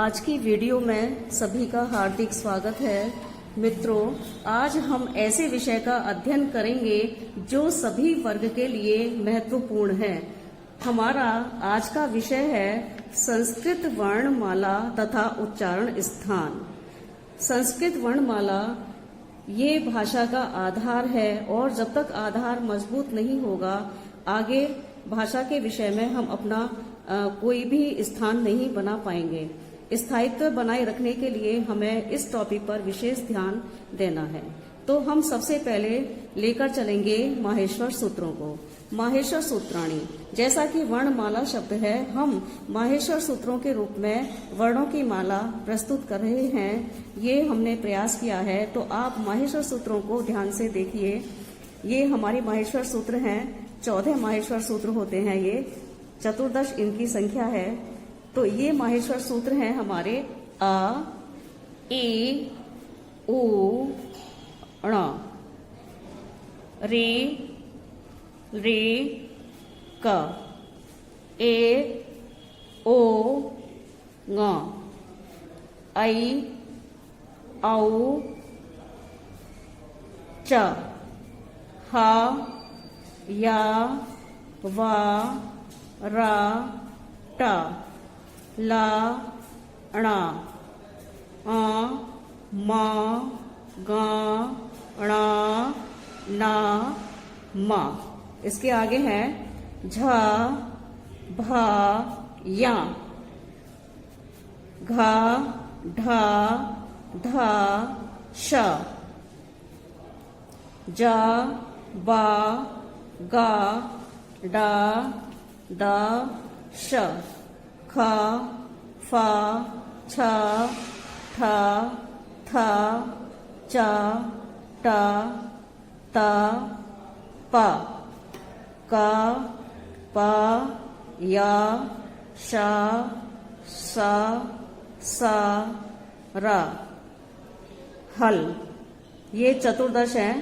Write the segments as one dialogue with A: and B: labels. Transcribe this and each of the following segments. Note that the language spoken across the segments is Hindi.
A: आज की वीडियो में सभी का हार्दिक स्वागत है। मित्रों, आज हम ऐसे विषय का अध्ययन करेंगे जो सभी वर्ग के लिए महत्वपूर्ण है। हमारा आज का विषय है संस्कृत वर्णमाला तथा उच्चारण स्थान। संस्कृत वर्णमाला ये भाषा का आधार है और जब तक आधार मजबूत नहीं होगा आगे भाषा के विषय में हम अपना कोई भी स्थान नहीं बना पाएंगे। स्थायित्व बनाए रखने के लिए हमें इस टॉपिक पर विशेष ध्यान देना है। तो हम सबसे पहले लेकर चलेंगे माहेश्वर सूत्रों को। माहेश्वर सूत्राणी, जैसा कि वर्णमाला शब्द है, हम माहेश्वर सूत्रों के रूप में वर्णों की माला प्रस्तुत कर रहे हैं। ये हमने प्रयास किया है, तो आप माहेश्वर सूत्रों को ध्यान से देखिए। ये हमारे माहेश्वर सूत्र हैं, 14 माहेश्वर सूत्र होते हैं। ये चतुर्दश इनकी संख्या है। तो ये माहेश्वर सूत्र हैं हमारे अ, ए, ओ, ण, रे, क, ए, ओ, ङ, ऐ, औ, च, ह, या, वा, रा, ट, ला, णा, अ, म, ग, ण, न, म। इसके आगे है झ, भ, या, घ, ढ, ध, श, ज, ब, ग, ड, द, श, ख, फ, छ, ठ, थ, च, ट, त, प, क, प, य, श, स, स, र। हल। ये चतुर्दश हैं।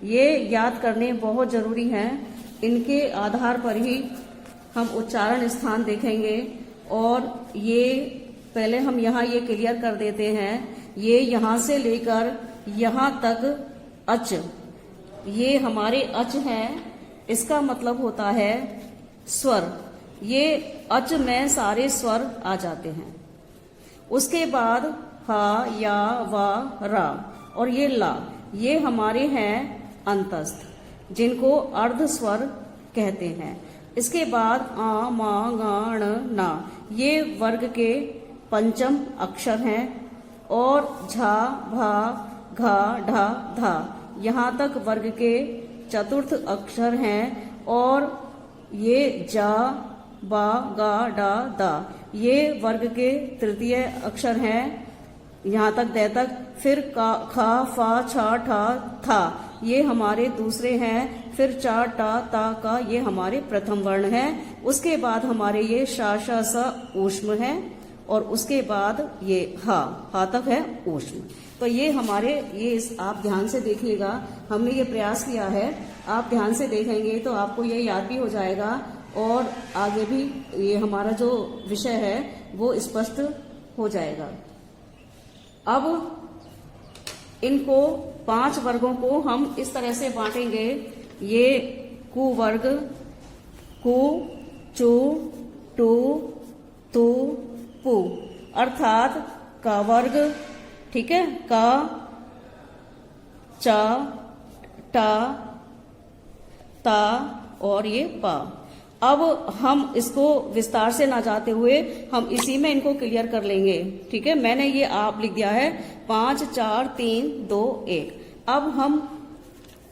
A: ये याद करने बहुत जरूरी हैं। इनके आधार पर ही हम उच्चारण स्थान देखेंगे। और ये पहले हम यहाँ ये क्लियर कर देते हैं, ये यहाँ से लेकर यहाँ तक अच, ये हमारे अच हैं। इसका मतलब होता है स्वर। ये अच में सारे स्वर आ जाते हैं। उसके बाद ह, या, व, रा और ये ला, ये हमारे हैं अंतस्थ, जिनको अर्ध स्वर कहते हैं। इसके बाद आ, म, ग, ण, न, ये वर्ग के पंचम अक्षर हैं। और झ, भ, घ, ढ, ध, यहाँ तक वर्ग के चतुर्थ अक्षर हैं। और ये ज, ब, ग, ड, द, ये वर्ग के तृतीय अक्षर हैं, यहाँ तक द तक। फिर क, ख, फ, छ, ठ, थ, ये हमारे दूसरे हैं। फिर च, ट, त, क, ये हमारे प्रथम वर्ण हैं। उसके बाद हमारे ये श, श, स ऊष्म है। और उसके बाद ये हा तक है ऊष्म। तो ये हमारे आप ध्यान से देखिएगा। हमने ये प्रयास किया है, आप ध्यान से देखेंगे तो आपको ये याद भी हो जाएगा और आगे भी ये हमारा जो विषय है वो स्पष्ट हो जाएगा। अब इनको 5 वर्गों को हम इस तरह से बांटेंगे। ये कुवर्ग, कु, चु, टू, तु, पु, अर्थात क वर्ग, ठीक है, क, च, ट, त और ये प। अब हम इसको विस्तार से ना जाते हुए हम इसी में इनको क्लियर कर लेंगे। ठीक है, मैंने ये आप लिख दिया है 5, 4, 3, 2, 1। अब हम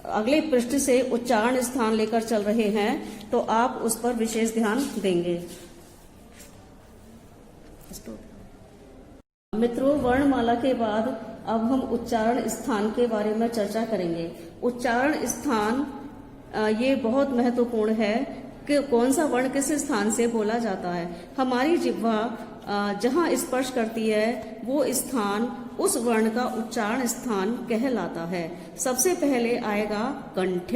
A: अगले पृष्ठ से उच्चारण स्थान लेकर चल रहे हैं, तो आप उस पर विशेष ध्यान देंगे। मित्रों, वर्णमाला के बाद अब हम उच्चारण स्थान के बारे में चर्चा करेंगे। उच्चारण स्थान ये बहुत महत्वपूर्ण है कि कौन सा वर्ण किस स्थान से बोला जाता है। हमारी जिह्वा जहाँ स्पर्श करती है वो स्थान उस वर्ण का उच्चारण स्थान कहलाता है। सबसे पहले आएगा कंठ।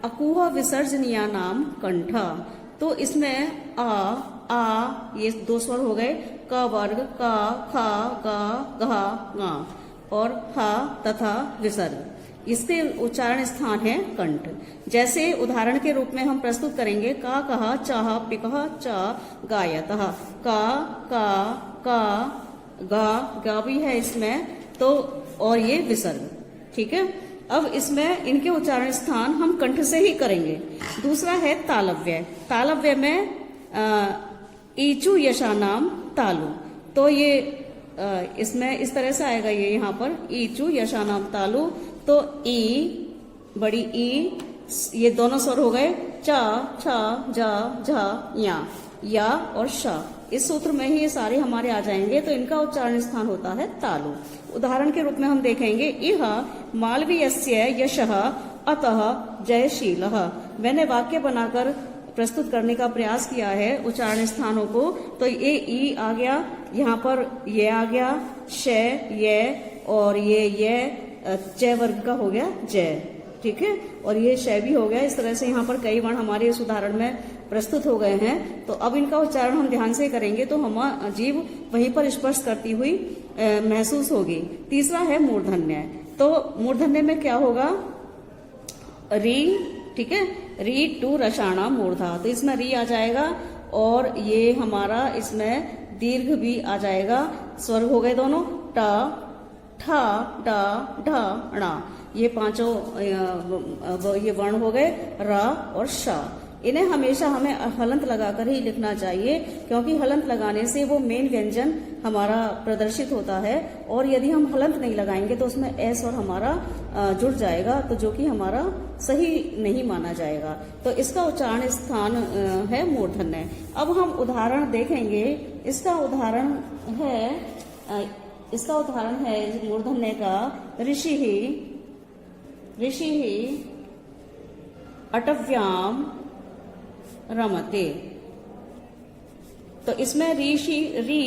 A: अकुह विसर्जनीया नाम कंठ। तो इसमें आ ये दो स्वर हो गए, क वर्ग, का, खा, गा, घा, गा, और हा तथा विसर्ग। इसके उच्चारण स्थान है कंठ। जैसे उदाहरण के रूप में हम प्रस्तुत करेंगे, का, कहा, चाह, पिकह, चा, गायतः। का, गा भी है इसमें, तो और ये विसर्ग। ठीक है, अब इसमें इनके उच्चारण स्थान हम कंठ से ही करेंगे। दूसरा है तालव्य। तालव्य में ईचु यशानाम तालु, तो ये इसमें इस तरह से आएगा, ये यहाँ पर ईचु यशानाम तालु, तो ई बड़ी ई, ये दोनों स्वर हो गए, चा, छा, जा, झा, या और शा। इस सूत्र में ही ये सारे हमारे आ जाएंगे, तो इनका उच्चारण स्थान होता है तालु। उदाहरण के रूप में हम देखेंगे, इह मालवीयस्य यशः अतः जयशीलः। मैंने वाक्य बनाकर प्रस्तुत करने का प्रयास किया है उच्चारण स्थानों को, तो ये ई आ गया, यहाँ पर ये आ गया, श, ये, और ये जय वर्ग का हो गया जय। ठीक है, और ये श भी हो गया। इस तरह से यहाँ पर कई वर्ण हमारे इस उदाहरण में प्रस्तुत हो गए हैं। तो अब इनका उच्चारण हम ध्यान से करेंगे तो हम जीभ वहीं पर स्पर्श करती हुई महसूस होगी। तीसरा है मूर्धन्य। तो मूर्धन्य में क्या होगा, री, ठीक है, री टू रसाणा मूर्धा, तो इसमें री आ जाएगा, और ये हमारा इसमें दीर्घ भी आ जाएगा। स्वर हो गए दोनों, टा, ठा, डा, ढा, णा, ये पांचों ये वर्ण हो गए, रा और शा। इन्हें हमेशा हमें हलंत लगाकर ही लिखना चाहिए, क्योंकि हलंत लगाने से वो मेन व्यंजन हमारा प्रदर्शित होता है, और यदि हम हलंत नहीं लगाएंगे तो उसमें एस और हमारा जुड़ जाएगा, तो जो कि हमारा सही नहीं माना जाएगा। तो इसका उच्चारण स्थान है मूर्धन्य। अब हम उदाहरण देखेंगे। इसका उदाहरण है मूर्धन्य का, ऋषि ही अटव्याम रमते। तो इसमें ऋषि, री,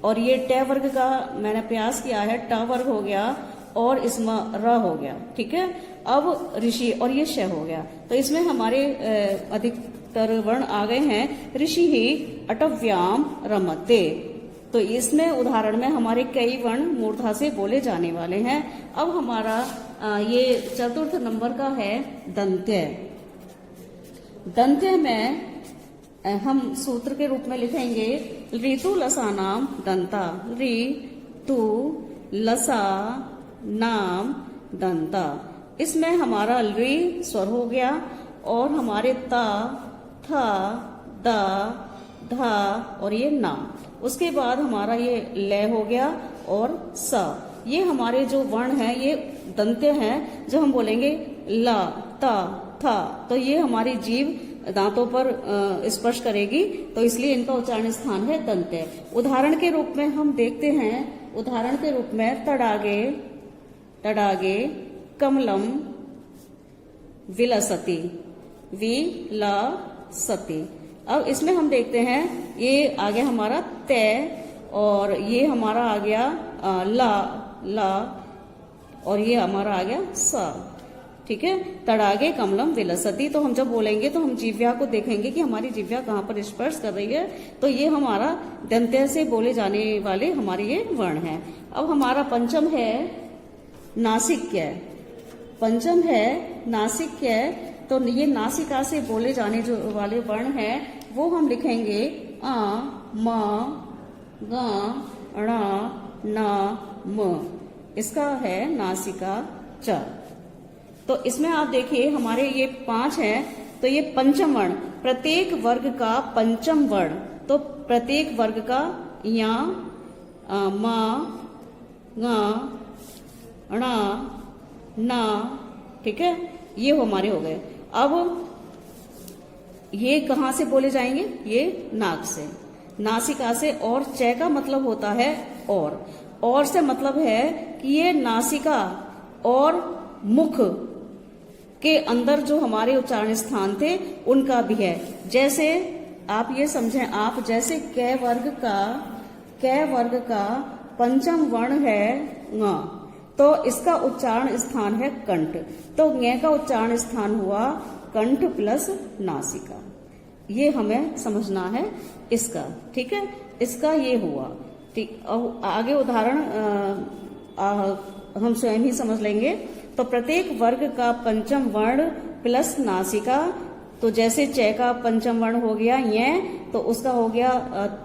A: और ये ट वर्ग का मैंने प्रयास किया है, ट वर्ग हो गया, और इसमें र हो गया। ठीक है, अब ऋषि, और ये श हो गया। तो इसमें हमारे अधिकतर वर्ण आ गए हैं, ऋषि ही अटव्याम रमते। तो इसमें उदाहरण में हमारे कई वर्ण मूर्धा से बोले जाने वाले हैं। अब हमारा ये चतुर्थ नंबर का है दंत्य। दंत्य में हम सूत्र के रूप में लिखेंगे, ऋतु लसानाम दंता, ऋतु लसा नाम दंता। इसमें हमारा ऋ स्वर हो गया, और हमारे ता, था, दा, धा, और ये ना। उसके बाद हमारा ये लय हो गया, और सा। ये हमारे जो वर्ण हैं ये दंत्य हैं, जो हम बोलेंगे ला, ता, था, तो ये हमारी जीभ दांतों पर स्पर्श करेगी, तो इसलिए इनका उच्चारण स्थान है दंत्य। उदाहरण के रूप में हम देखते हैं, उदाहरण के रूप में तडागे कमलम विलसति, विलसति। अब इसमें हम देखते हैं, ये आ गया हमारा तय, और ये हमारा आ गया ला, और ये हमारा आ गया सा। ठीक है, तड़ागे कमलम विलसती। तो हम जब बोलेंगे तो हम जिह्वा को देखेंगे कि हमारी जिह्वा कहाँ पर स्पर्श कर रही है, तो ये हमारा दंत्य से बोले जाने वाले हमारे ये वर्ण हैं। अब हमारा पंचम है नासिक्य। पंचम है नासिक्य। तो ये नासिका से बोले जाने जो वाले वर्ण हैं वो हम लिखेंगे आ, म, ग, ण, न, म। इसका है नासिका च। तो इसमें आप देखिए हमारे ये 5 हैं, तो ये पंचम वर्ण, प्रत्येक वर्ग का पंचम वर्ण। तो प्रत्येक वर्ग का या, म, ग, ण, न, ठीक है, ये हमारे हो गए। अब ये कहाँ से बोले जाएंगे? ये नाक से, नासिका से। और च का मतलब होता है और से मतलब है कि ये नासिका और मुख के अंदर जो हमारे उच्चारण स्थान थे उनका भी है। जैसे आप ये समझें, आप जैसे कै वर्ग का पंचम वर्ण है ङ, तो इसका उच्चारण स्थान है कंठ। तो ङ का उच्चारण स्थान हुआ कंठ प्लस नासिका। ये हमें समझना है इसका, ठीक है। इसका ये हुआ, ठीक। अब आगे उदाहरण हम स्वयं ही समझ लेंगे। तो प्रत्येक वर्ग का पंचम वर्ण प्लस नासिका, तो जैसे च का पंचम वर्ण हो गया य, तो उसका हो गया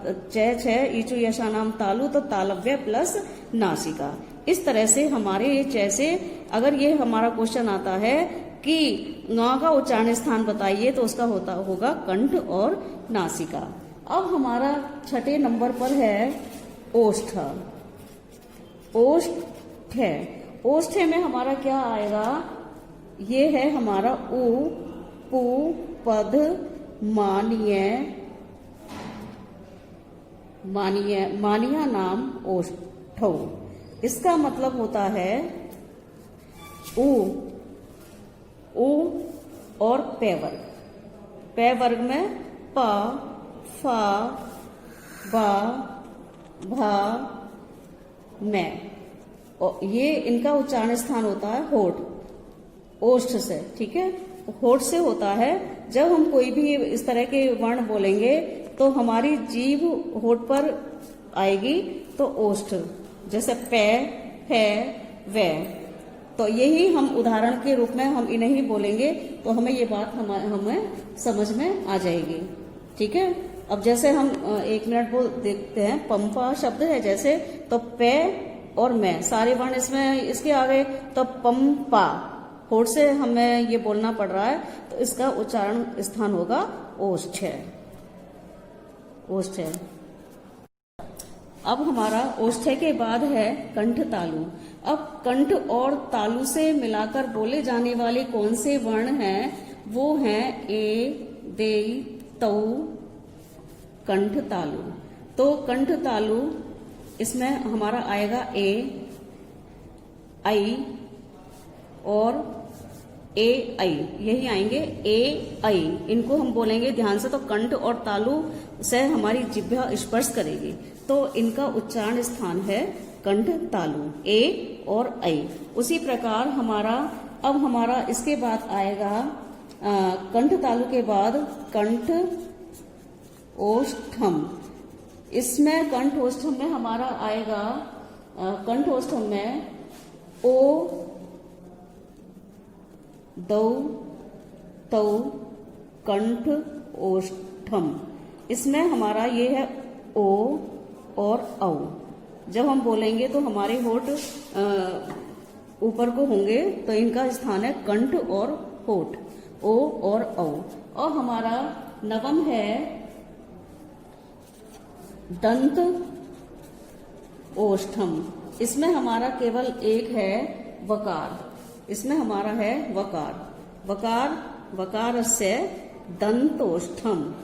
A: च छ ईचु यशा नाम तालु, तो तालव्य प्लस नासिका। इस तरह से हमारे ये च से अगर ये हमारा क्वेश्चन आता है कि ङ का उच्चारण स्थान बताइए, तो उसका होगा कंठ और नासिका। अब हमारा छठे नंबर पर है ओष्ठ। ओष्ठ है, ओष्ठ में हमारा क्या आएगा, ये है हमारा उ पु पद मानिय मानिया नाम ओष्ठौ। इसका मतलब होता है उ और पे वर्ग। पे वर्ग में प फ बा भा में, और ये इनका उच्चारण स्थान होता है होठ, ओष्ठ से, ठीक है। होठ से होता है। जब हम कोई भी इस तरह के वर्ण बोलेंगे तो हमारी जीभ होठ पर आएगी, तो ओष्ठ, जैसे पे है वे, तो यही हम उदाहरण के रूप में हम इन्हें ही बोलेंगे, तो हमें ये बात हमें समझ में आ जाएगी, ठीक है। अब जैसे हम 1 मिनट बोल देखते हैं, पंपा शब्द है जैसे, तो पे और मैं सारे वर्ण इसमें इसके आ गए, तो पंपा, होठ से हमें ये बोलना पड़ रहा है, तो इसका उच्चारण स्थान होगा ओष्ठ। ओष्ठ। अब हमारा ओष्ठ के बाद है कंठ तालु। अब कंठ और तालु से मिलाकर बोले जाने वाले कौन से वर्ण हैं, वो हैं ए, दे, तौ, कंठ तालु। तो कंठ तालु इसमें हमारा आएगा ए, आई और ए आई, यही आएंगे ए आई। इनको हम बोलेंगे ध्यान से, तो कंठ और तालु से हमारी जिह्वा स्पर्श करेगी, तो इनका उच्चारण स्थान है कंठ तालु, ए और आई। उसी प्रकार अब हमारा इसके बाद आएगा कंठ तालु के बाद कंठ ओष्ठम। इसमें कंठ ओष्ठम में हमारा आएगा, कंठ ओष्ठम में ओ, दौ, तौ, कंठ ओष्ठम। इसमें हमारा ये है ओ और औ। जब हम बोलेंगे तो हमारे होठ ऊपर को होंगे, तो इनका स्थान है कंठ और होठ, ओ और औ। और हमारा नवम है दंत ओष्ठम। इसमें हमारा केवल एक है वकार, इसमें हमारा है वकार, वकार से दंतोष्ठम।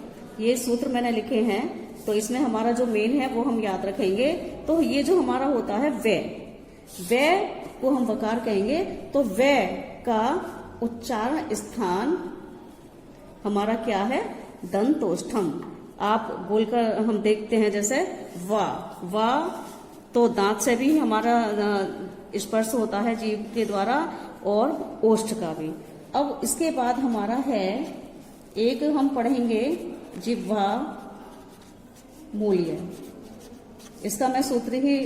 A: ये सूत्र मैंने लिखे हैं, तो इसमें हमारा जो मेन है वो हम याद रखेंगे। तो ये जो हमारा होता है वे को हम वकार कहेंगे, तो वे का उच्चारण स्थान हमारा क्या है, दंतोष्ठम। आप बोलकर हम देखते हैं, जैसे वा, तो दांत से भी हमारा स्पर्श होता है जीभ के द्वारा, और ओष्ठ का भी। अब इसके बाद हमारा है एक हम पढ़ेंगे जिह्वा मूल्य। इसका मैं सूत्र ही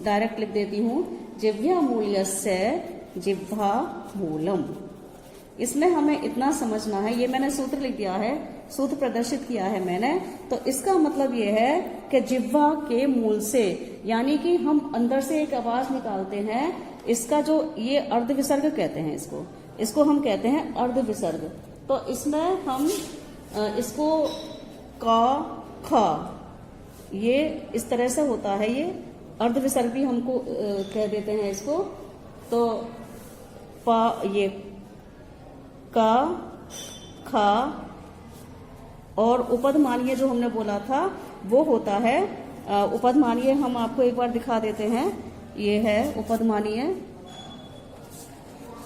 A: डायरेक्ट लिख देती हूँ, जिह्वा मूल्यस्य जिह्वा मूलम। इसमें हमें इतना समझना है, ये मैंने सूत्र लिख दिया है, सूत्र प्रदर्शित किया है मैंने। तो इसका मतलब ये है कि जिह्वा के मूल से, यानी कि हम अंदर से एक आवाज निकालते हैं, इसका जो ये अर्ध विसर्ग कहते हैं, इसको हम कहते हैं अर्ध विसर्ग। तो इसमें हम इसको का, खा, ये इस तरह से होता है, ये अर्ध विसर्ग भी हमको कह देते हैं इसको। तो ये का, खा, और उपधमानीय जो हमने बोला था वो होता है उपधमानीय। हम आपको एक बार दिखा देते हैं, ये है उपधमानीय।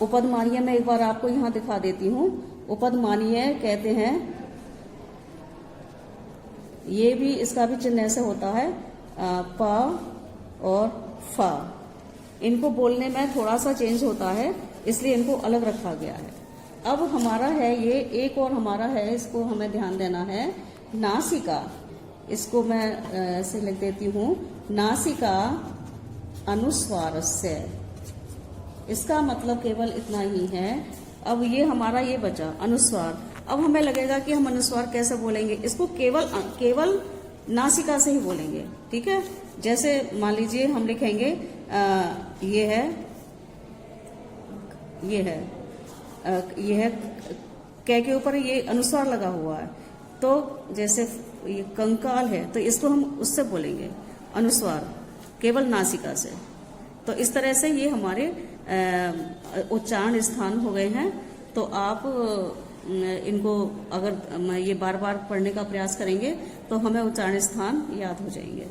A: उपधमानीय मैं एक बार आपको यहाँ दिखा देती हूँ। उपधमानीय कहते हैं, ये भी, इसका भी चिन्ह ऐसे होता है, पा और फा। इनको बोलने में थोड़ा सा चेंज होता है, इसलिए इनको अलग रखा गया है। अब हमारा है ये एक और हमारा है, इसको हमें ध्यान देना है, नासिका। इसको मैं ऐसे लिख देती हूँ, नासिका अनुस्वारस्य। इसका मतलब केवल इतना ही है। अब ये हमारा ये बचा अनुस्वार। अब हमें लगेगा कि हम अनुस्वार कैसे बोलेंगे, इसको केवल नासिका से ही बोलेंगे, ठीक है। जैसे मान लीजिए हम लिखेंगे ये है कै के ऊपर ये अनुस्वार लगा हुआ है, तो जैसे ये कंकाल है तो इसको हम उससे बोलेंगे अनुस्वार, केवल नासिका से। तो इस तरह से ये हमारे उच्चारण स्थान हो गए हैं। तो आप इनको अगर ये बार बार पढ़ने का प्रयास करेंगे तो हमें उच्चारण स्थान याद हो जाएंगे।